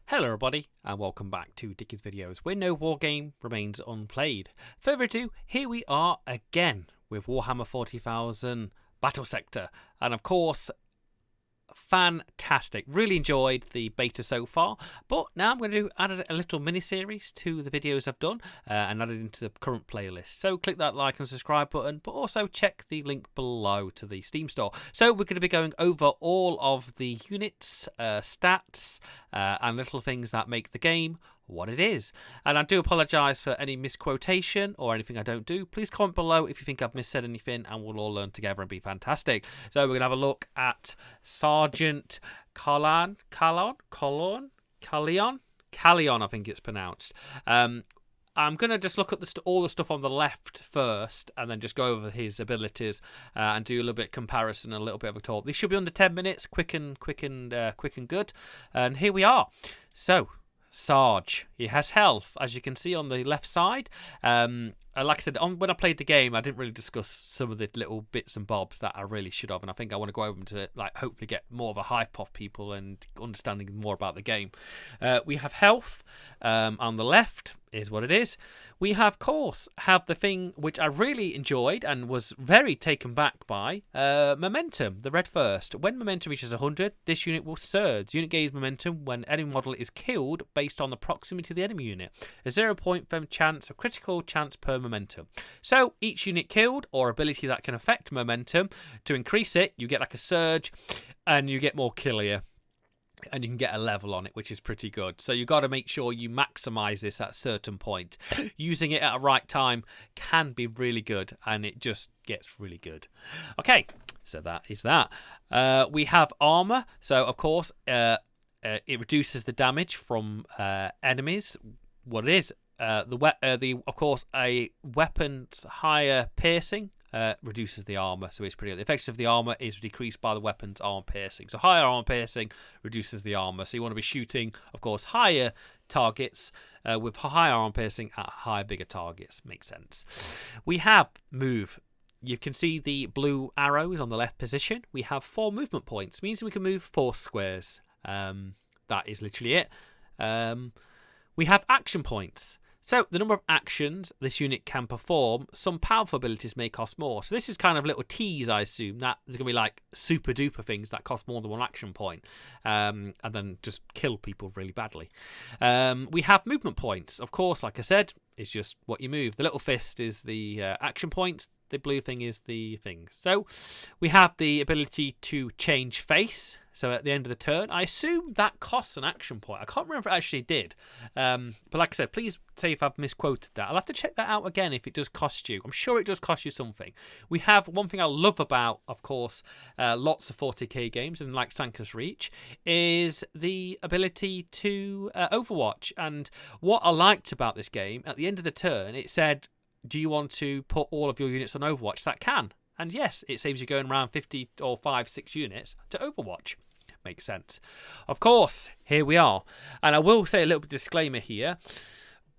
Hello everybody and welcome back to Dickie's Videos, where no war game remains unplayed. Further ado, here we are again with Warhammer 40,000 Battlesector, and of course, fantastic. Really enjoyed the beta so far, but now I'm going to add a little mini-series to the videos I've done and add it into the current playlist. So click that like and subscribe button, but also check the link below to the Steam store. So we're going to be going over all of the units, stats, and little things that make the game what it is. And I do apologise for any misquotation or anything I don't do. Please comment below if you think I've missaid anything, and we'll all learn together and be fantastic. So we're going to have a look at Sergeant Carleon, I think it's pronounced. I'm going to just look at all the stuff on the left first, and then just go over his abilities and do a little bit of comparison and a little bit of a talk. This should be under 10 minutes, quick and good. And here we are. So, Sarge, he has health, as you can see on the left side. Like I said, when I played the game, I didn't really discuss some of the little bits and bobs that I really should have, and I think I want to go over them to hopefully get more of a hype off people and understanding more about the game. We have health on the left is what it is. We have the thing which I really enjoyed and was very taken back by, momentum, the red first. When momentum reaches 100, this unit will surge. The unit gains momentum when enemy model is killed based on the proximity to the enemy unit. A 0.5 chance of critical chance per momentum. So each unit killed or ability that can affect momentum, to increase it, you get like a surge and you get more killier. And you can get a level on it, which is pretty good. So you've got to make sure you maximize this at a certain point. Using it at a right time can be really good, and it just gets really good. Okay, so that is that. We have armor. So of course, it reduces the damage from enemies. What it is, of course, a weapon's higher piercing reduces the armor, so it's pretty good. The effect of the armor is decreased by the weapon's armor piercing. So higher armor piercing reduces the armor. So you want to be shooting, of course, higher targets with higher armor piercing at higher, bigger targets. Makes sense. We have move. You can see the blue arrows on the left position. We have 4 movement points. Means we can move 4 squares. That is literally it. We have action points. So the number of actions this unit can perform, some powerful abilities may cost more. So this is kind of little tease, I assume, that there's going to be like super duper things that cost more than 1 action point, and then just kill people really badly. We have movement points. Of course, like I said, it's just what you move. The little fist is the action points. The blue thing is the thing. So we have the ability to change face. So at the end of the turn, I assume that costs an action point. I can't remember if it actually did. But like I said, please say if I've misquoted that. I'll have to check that out again if it does cost you. I'm sure it does cost you something. We have one thing I love about, of course, lots of 40k games, and like Sanka's Reach, is the ability to Overwatch. And what I liked about this game, at the end of the turn, it said, do you want to put all of your units on Overwatch? That can. And yes, it saves you going around 50 or 6 units to Overwatch. Makes sense. Of course, here we are. And I will say a little bit of disclaimer here.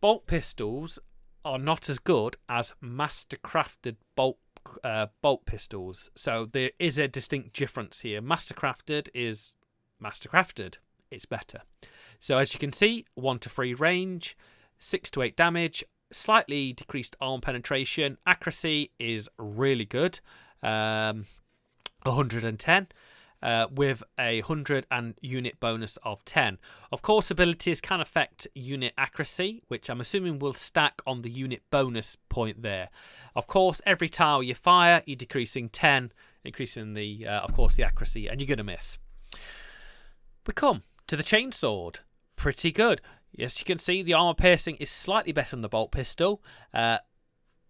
Bolt pistols are not as good as master-crafted bolt pistols. So there is a distinct difference here. Master-crafted is master-crafted. It's better. So as you can see, 1 to 3 range, 6 to 8 damage, slightly decreased arm penetration. Accuracy is really good. 110. With a 100 and unit bonus of 10. Of course, abilities can affect unit accuracy, which I'm assuming will stack on the unit bonus point there. Of course, every tile you fire, you're decreasing 10, increasing the, of course, the accuracy, and you're going to miss. We come to the chainsword. Pretty good. Yes, you can see the armor piercing is slightly better than the bolt pistol.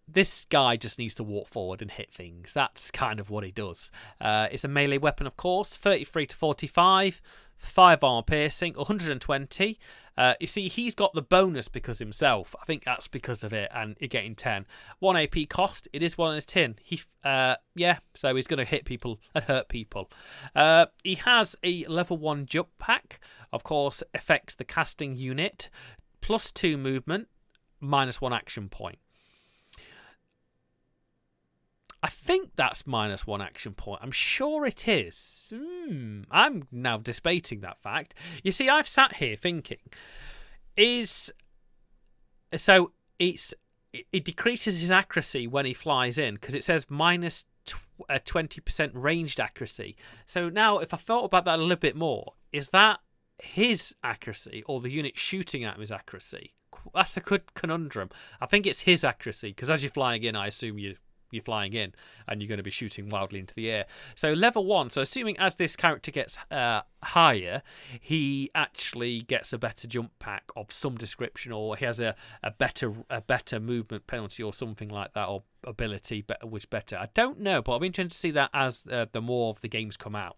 This guy just needs to walk forward and hit things. That's kind of what he does. It's a melee weapon, of course. 33 to 45. 5 armor piercing. 120. You see, he's got the bonus because himself. I think that's because of it, and you're getting 10. 1 AP cost. It is 1 on his tin. Yeah, so he's going to hit people and hurt people. He has a level 1 jump pack. Of course, affects the casting unit. Plus 2 movement. Minus 1 action point. I think that's -1 action point. I'm sure it is. I'm now debating that fact. You see, I've sat here thinking, it decreases his accuracy when he flies in because it says -20% ranged accuracy. So now, if I thought about that a little bit more, is that his accuracy or the unit shooting at him is accuracy? That's a good conundrum. I think it's his accuracy because as you're flying in, I assume you're flying in and you're going to be shooting wildly into the air. So level 1, so assuming as this character gets higher, he actually gets a better jump pack of some description, or he has a better movement penalty or something like that, or ability which better. I don't know, but I'm interested to see that as the more of the games come out.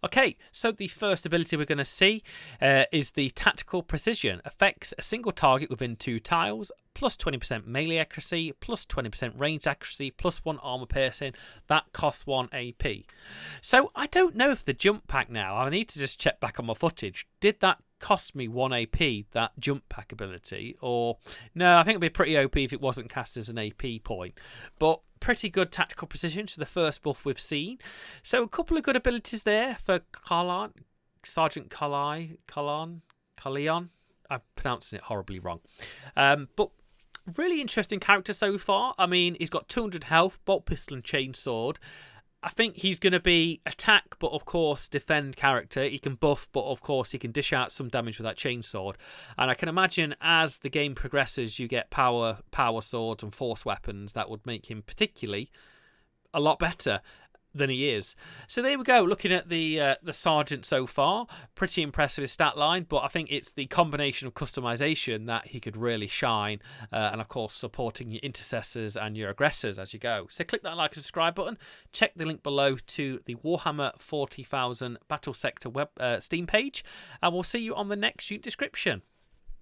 Okay, so the first ability we're going to see is the Tactical Precision. Affects a single target within 2 tiles, plus 20% melee accuracy, plus 20% range accuracy, plus 1 armor piercing. That costs 1 AP. So I don't know if the jump pack now, I need to just check back on my footage. Did that cost me 1 AP, that jump pack ability? Or no, I think it'd be pretty OP if it wasn't cast as an AP point. But pretty good tactical precision to the first buff we've seen. So a couple of good abilities there for Carleon, Sergeant Carleon. I'm pronouncing it horribly wrong. But really interesting character so far. I mean, he's got 200 health, bolt pistol and chainsword. I think he's going to be attack, but of course defend character. He can buff, but of course he can dish out some damage with that chainsword. And I can imagine as the game progresses, you get power swords and force weapons that would make him particularly a lot better than he is. So there we go. Looking at the Sergeant so far, pretty impressive his stat line, but I think it's the combination of customization that he could really shine, and of course supporting your intercessors and your aggressors as you go. So click that like and subscribe button. Check the link below to the Warhammer 40,000 Battlesector Steam page, and we'll see you on the next unit description.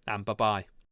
And bye bye.